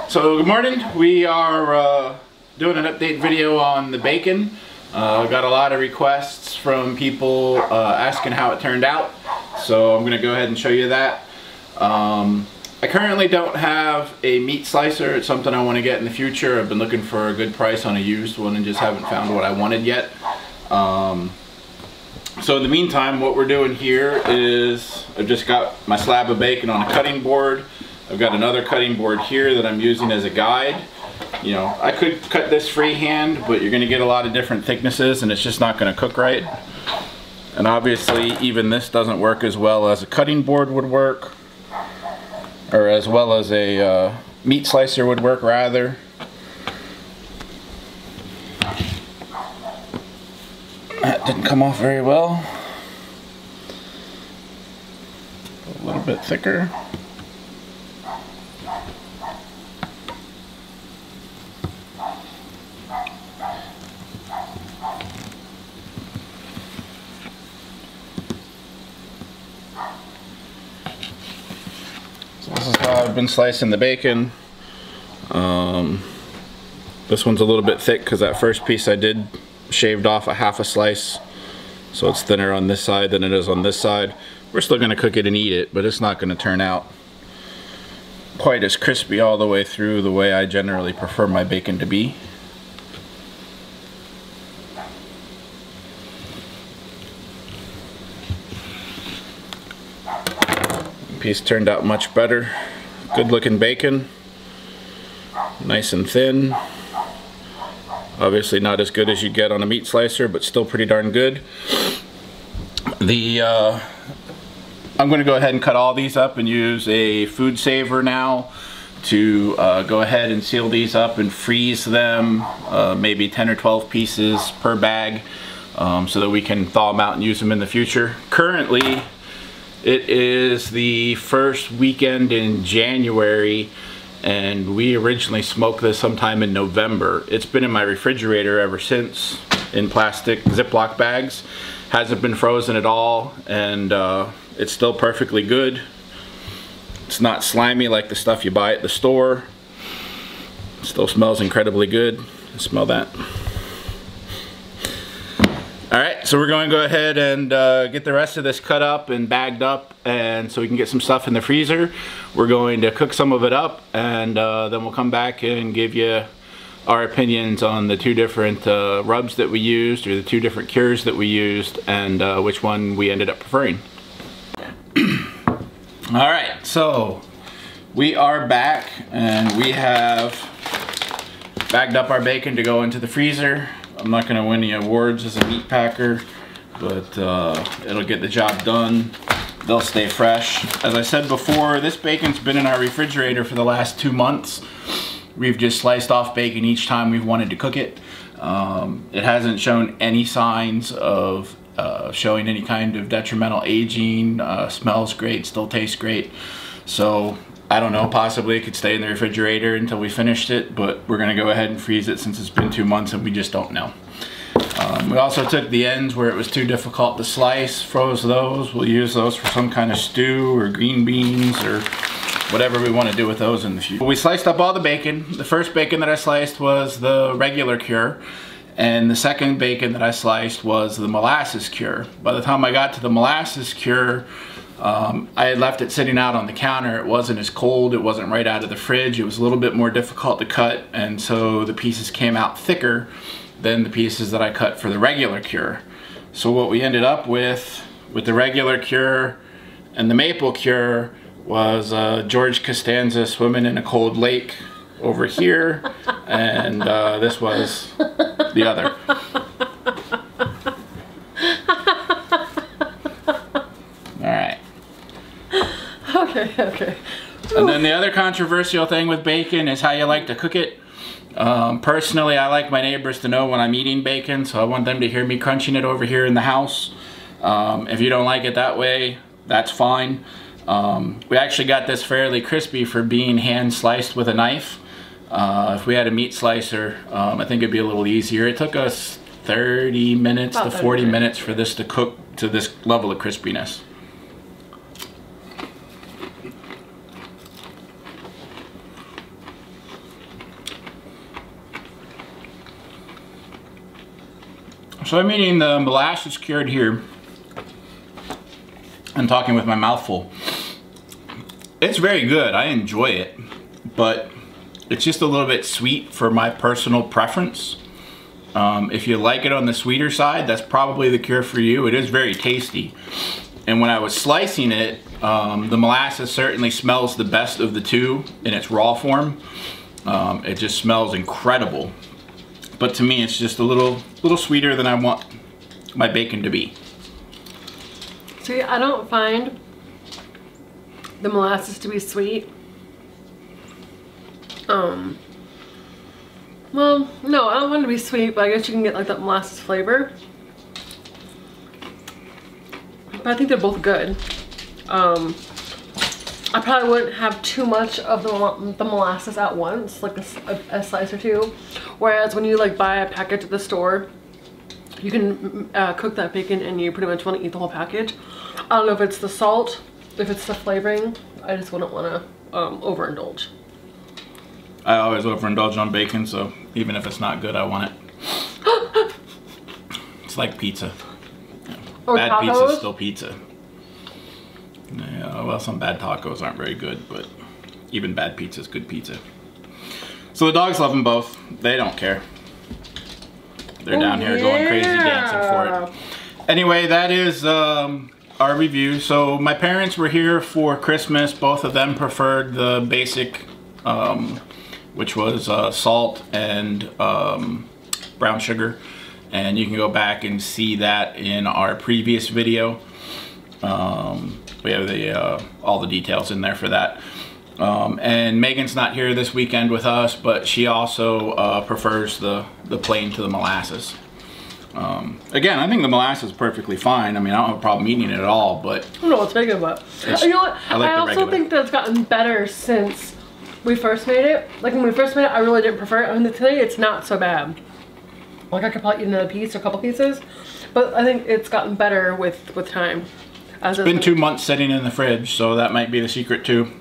So good morning. We are doing an update video on the bacon. Got a lot of requests from people asking how it turned out, so I'm going to go ahead and show you that. I currently don't have a meat slicer. It's something I want to get in the future. I've been looking for a good price on a used one and just haven't found what I wanted yet. So in the meantime, what we're doing here is I've just got my slab of bacon on a cutting board. I've got another cutting board here that I'm using as a guide. You know, I could cut this freehand, but you're going to get a lot of different thicknesses and it's just not going to cook right. And obviously even this doesn't work as well as a cutting board would work, or as well as a meat slicer would work rather. That didn't come off very well. A little bit thicker. So this is how I've been slicing the bacon. This one's a little bit thick because that first piece I did shaved off a half a slice, so it's thinner on this side than it is on this side. We're still going to cook it and eat it, but it's not going to turn out quite as crispy all the way through the way I generally prefer my bacon to be. Piece turned out much better. Good looking bacon, nice and thin. Obviously not as good as you'd get on a meat slicer, but still pretty darn good. I'm going to go ahead and cut all these up and use a food saver now to go ahead and seal these up and freeze them, maybe 10 or 12 pieces per bag, so that we can thaw them out and use them in the future. Currently, it is the first weekend in January, and we originally smoked this sometime in November. It's been in my refrigerator ever since, in plastic Ziploc bags. Hasn't been frozen at all, and it's still perfectly good. It's not slimy like the stuff you buy at the store. It still smells incredibly good. Smell that. Alright, so we're going to go ahead and get the rest of this cut up and bagged up, and so we can get some stuff in the freezer. We're going to cook some of it up, and then we'll come back and give you our opinions on the two different rubs that we used, or the two different cures that we used, and which one we ended up preferring. Alright, so we are back, and we have bagged up our bacon to go into the freezer. I'm not going to win any awards as a meat packer, but it'll get the job done. They'll stay fresh. As I said before, this bacon's been in our refrigerator for the last 2 months. We've just sliced off bacon each time we've wanted to cook it. It hasn't shown any signs of showing any kind of detrimental aging. Smells great, still tastes great. So I don't know, possibly it could stay in the refrigerator until we finished it, but we're going to go ahead and freeze it since it's been 2 months and we just don't know. We also took the ends where it was too difficult to slice, froze those. We'll use those for some kind of stew or green beans or whatever we want to do with those in the future. We sliced up all the bacon. The first bacon that I sliced was the regular cure, and the second bacon that I sliced was the molasses cure. By the time I got to the molasses cure, I had left it sitting out on the counter. It wasn't as cold, it wasn't right out of the fridge, it was a little bit more difficult to cut, and so the pieces came out thicker than the pieces that I cut for the regular cure. So what we ended up with the regular cure and the maple cure was George Costanza swimming in a cold lake over here, and this was the other. Okay. And then the other controversial thing with bacon is how you like to cook it. Personally, I like my neighbors to know when I'm eating bacon, so I want them to hear me crunching it over here in the house. If you don't like it that way, that's fine. We actually got this fairly crispy for being hand sliced with a knife. If we had a meat slicer, I think it'd be a little easier. It took us 30 minutes to 40 minutes for this to cook to this level of crispiness. So I'm eating the molasses cured here and talking with my mouth full. It's very good, I enjoy it, but it's just a little bit sweet for my personal preference. If you like it on the sweeter side, that's probably the cure for you. It is very tasty. And when I was slicing it, the molasses certainly smells the best of the two in its raw form. It just smells incredible. But to me, it's just a little sweeter than I want my bacon to be. See, I don't find the molasses to be sweet. Well, no, I don't want it to be sweet, but I guess you can get like that molasses flavor. But I think they're both good. I probably wouldn't have too much of the molasses at once, like a slice or two. Whereas when you like buy a package at the store, you can cook that bacon and you pretty much want to eat the whole package. I don't know if it's the salt, if it's the flavoring. I just wouldn't want to overindulge. I always overindulge on bacon, so even if it's not good, I want it. It's like pizza. Or bad tacos? Pizza is still pizza. Yeah, well, some bad tacos aren't very good, but even bad pizza is good pizza. So the dogs love them both. They don't care. They're down here going crazy dancing for it. Anyway, that is our review. So my parents were here for Christmas. Both of them preferred the basic, which was salt and brown sugar. And you can go back and see that in our previous video. We have all the details in there for that. And Megan's not here this weekend with us, but she also prefers the plain to the molasses. Again, I think the molasses is perfectly fine. I mean, I don't have a problem eating it at all, but... I don't know what's big about it. You know what? I also think that it's gotten better since we first made it. Like when we first made it, I really didn't prefer it. I mean, today it's not so bad. Like I could probably eat another piece or a couple pieces, but I think it's gotten better with time. It's been 2 months sitting in the fridge, so that might be the secret too.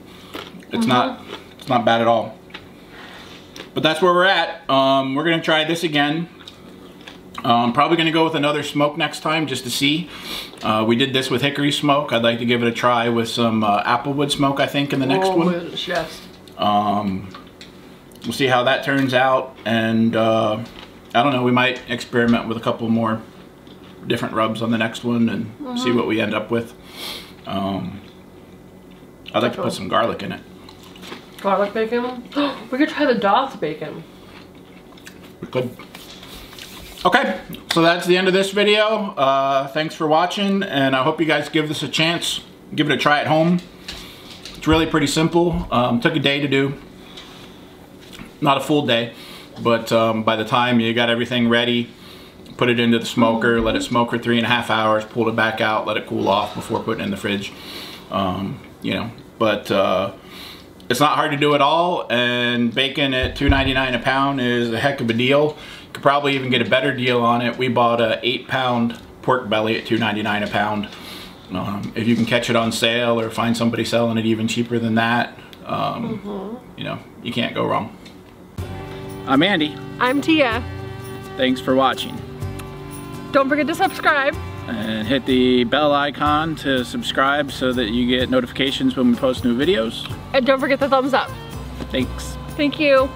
It's not bad at all. But that's where we're at. We're gonna try this again. Probably gonna go with another smoke next time just to see. We did this with hickory smoke. I'd like to give it a try with some applewood smoke, I think, in the next one. Yes. We'll see how that turns out, and I don't know, we might experiment with a couple more different rubs on the next one and see what we end up with. I'd like to put some garlic in it. Garlic bacon? We could try the Doss bacon. We could. Okay, so that's the end of this video. Thanks for watching, and I hope you guys give this a chance. Give it a try at home. It's really pretty simple. Took a day to do. Not a full day, but by the time you got everything ready, put it into the smoker, let it smoke for 3.5 hours, pulled it back out, let it cool off before putting it in the fridge. You know, but it's not hard to do at all, and bacon at $2.99 a pound is a heck of a deal. You could probably even get a better deal on it. We bought a 8-pound pork belly at $2.99 a pound. If you can catch it on sale or find somebody selling it even cheaper than that, you know, you can't go wrong. I'm Andy. I'm Tia. Thanks for watching. Don't forget to subscribe. And hit the bell icon to subscribe so that you get notifications when we post new videos. And don't forget the thumbs up. Thanks. Thank you.